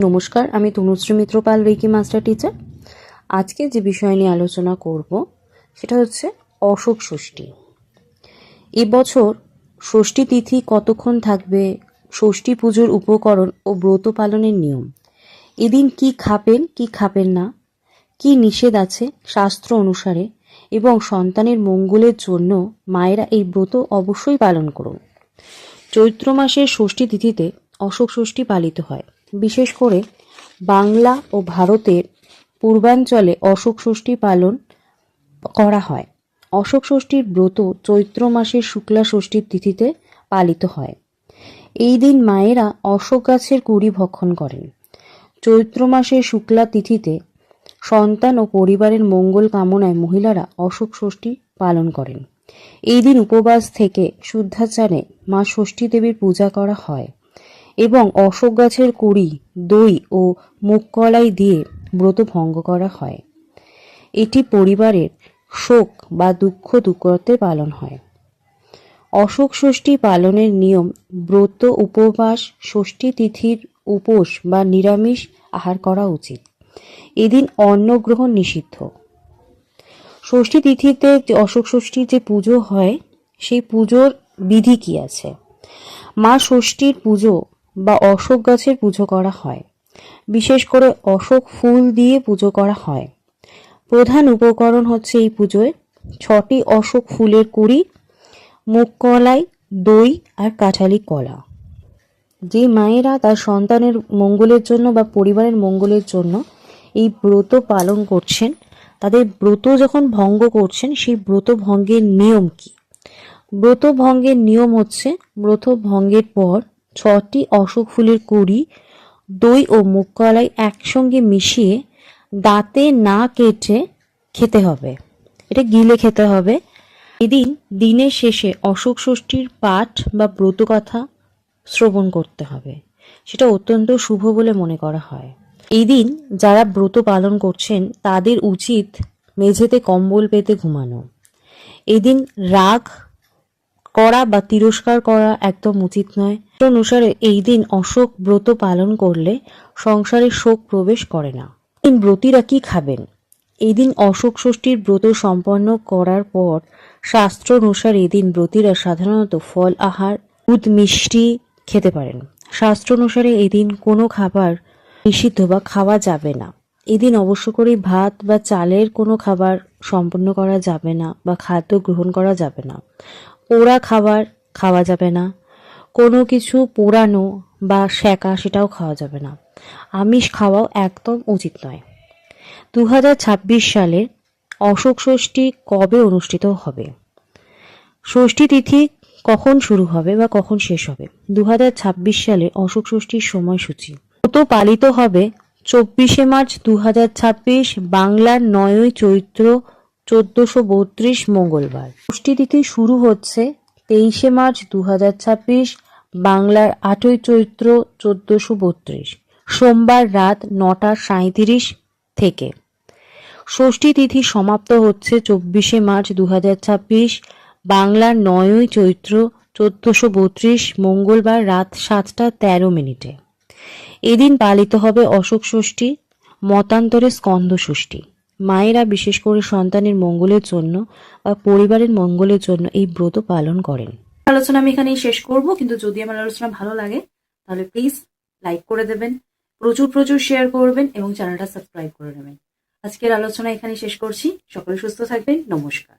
নমস্কার, আমি তনুশ্রী মিত্র পাল, reiki master teacher. আজকে যে বিষয় নিয়ে আলোচনা করব সেটা হচ্ছে অশোক ষষ্ঠী। এবছর ষষ্ঠী তিথি কতক্ষণ থাকবে, ষষ্ঠী পুজোর উপকরণ ও ব্রত পালনের নিয়ম, এদিন কি খাবেন কি খাবেন না, কি নিষেধ আছে শাস্ত্র অনুসারে, এবং সন্তানের মঙ্গলের জন্য মায়েরা এই ব্রত অবশ্যই পালন করুন। চৈত্র মাসের ষষ্ঠী তিথিতে অশোক ষষ্ঠী পালিত হয়। বিশেষ করে বাংলা ও ভারতের পূর্বাঞ্চলে অশোক ষষ্ঠী পালন করা হয়। অশোক ষষ্ঠীর ব্রত চৈত্র মাসের শুক্লা ষষ্ঠীর তিথিতে পালিত হয়। এই দিন মায়েরা অশোক গাছের কুড়ি ভক্ষণ করেন। চৈত্র মাসের শুক্লা তিথিতে সন্তান ও পরিবারের মঙ্গল কামনায় মহিলারা অশোক ষষ্ঠী পালন করেন। এই দিন উপবাস থেকে শুদ্ধাচারে মা ষষ্ঠী দেবীর পূজা করা হয় এবং অশোক গাছের কুড়ি, দই ও মুগ কলাই দিয়ে ব্রত ভঙ্গ করা হয়। এটি পরিবারের শোক বা দুঃখ দূর করতে পালন হয়। অশোক ষষ্ঠী পালনের নিয়ম: ব্রত উপবাস, ষষ্ঠী তিথির উপোস বা নিরামিষ আহার করা উচিত। এদিন অন্ন গ্রহণ নিষিদ্ধ। ষষ্ঠী তিথিতে অশোক ষষ্ঠীর যে পুজো হয়, সেই পুজোর বিধি কি আছে? মা ষষ্ঠীর পুজো বা অশোক গাছের পুজো করা হয়। বিশেষ করে অশোক ফুল দিয়ে পুজো করা হয়। প্রধান উপকরণ হচ্ছে এই পুজোয় 6টি অশোক ফুলের কুড়ি, মুগ কলাই, দই আর কাঁঠালি কলা। যে মায়েরা তার সন্তানের মঙ্গলের জন্য বা পরিবারের মঙ্গলের জন্য এই ব্রত পালন করছেন, তাদের ব্রত যখন ভঙ্গ করছেন, সেই ব্রত ভঙ্গের নিয়ম কি? ব্রত ভঙ্গের নিয়ম হচ্ছে, ব্রত ভঙ্গের পর 6টি অশোক ফুলের কুড়ি, দই ও মুগ কলাই একসঙ্গে মিশিয়ে দাঁতে না কেটে খেতে হবে। এটা গিলে খেতে হবে। এদিন দিনের শেষে অশোক ষষ্ঠীর পাঠ বা ব্রতকথা শ্রবণ করতে হবে। সেটা অত্যন্ত শুভ বলে মনে করা হয়। এই দিন যারা ব্রত পালন করছেন তাদের উচিত মেঝেতে কম্বল পেতে ঘুমানো। এই দিন রাগ করা বা তিরস্কার করা একদম উচিত নয়। অনুসারে এই দিন অশোক ব্রত পালন করলে সংসারে শোক প্রবেশ করে না। এই ব্রতীরা কি খাবেন? এই দিন অশোক ষষ্ঠীর ব্রত সম্পন্ন করার পর শাস্ত্র অনুসারে এই দিন ব্রতীরা সাধারণত ফল আহার, দুধ, মিষ্টি খেতে পারেন। শাস্ত্র অনুসারে এই দিন কোনো খাবার নিষিদ্ধ বা খাওয়া যাবে না। এদিন অবশ্য করে ভাত বা চালের কোনো খাবার সম্পন্ন করা যাবে না বা খাদ্য গ্রহণ করা যাবে না। পোড়া খাবার খাওয়া যাবে না। কোনো কিছু পোড়ানো বা সেকা সেটাও খাওয়া যাবে না। আমিষ খাওয়াও একদম উচিত নয়। 2026 সালে অশোক ষষ্ঠী কবে অনুষ্ঠিত হবে? ষষ্ঠী তিথি কখন শুরু হবে বা কখন শেষ হবে? 2026 সালে অশোক ষষ্ঠীর সময়সূচি ব্রত পালিত হবে 24শে মার্চ 2026, বাংলার 9ই চৈত্র 1432 মঙ্গলবার। ষষ্ঠী তিথি শুরু হচ্ছে 23শে মার্চ 2026, বাংলার 8ই চৈত্র 1432 সোমবার রাত 9:37 থেকে। ষষ্ঠী তিথি সমাপ্ত হচ্ছে 24শে মার্চ 2026, বাংলার 9ই চৈত্র 1432 মঙ্গলবার রাত 7:13। এদিন পালিত হবে অশোক ষষ্ঠী, মতান্তরে স্কন্দ ষষ্ঠী। মায়েরা বিশেষ করে সন্তানের মঙ্গলের জন্য বা পরিবারের মঙ্গলের জন্য এই ব্রত পালন করেন। আলোচনা আমি এখানেই শেষ করব, কিন্তু যদি আমার আলোচনা ভালো লাগে তাহলে প্লিজ লাইক করে দেবেন, প্রচুর প্রচুর শেয়ার করবেন এবং চ্যানেলটা সাবস্ক্রাইব করে নেবেন। আজকের আলোচনা এখানেই শেষ করছি। সকলে সুস্থ থাকবেন। নমস্কার।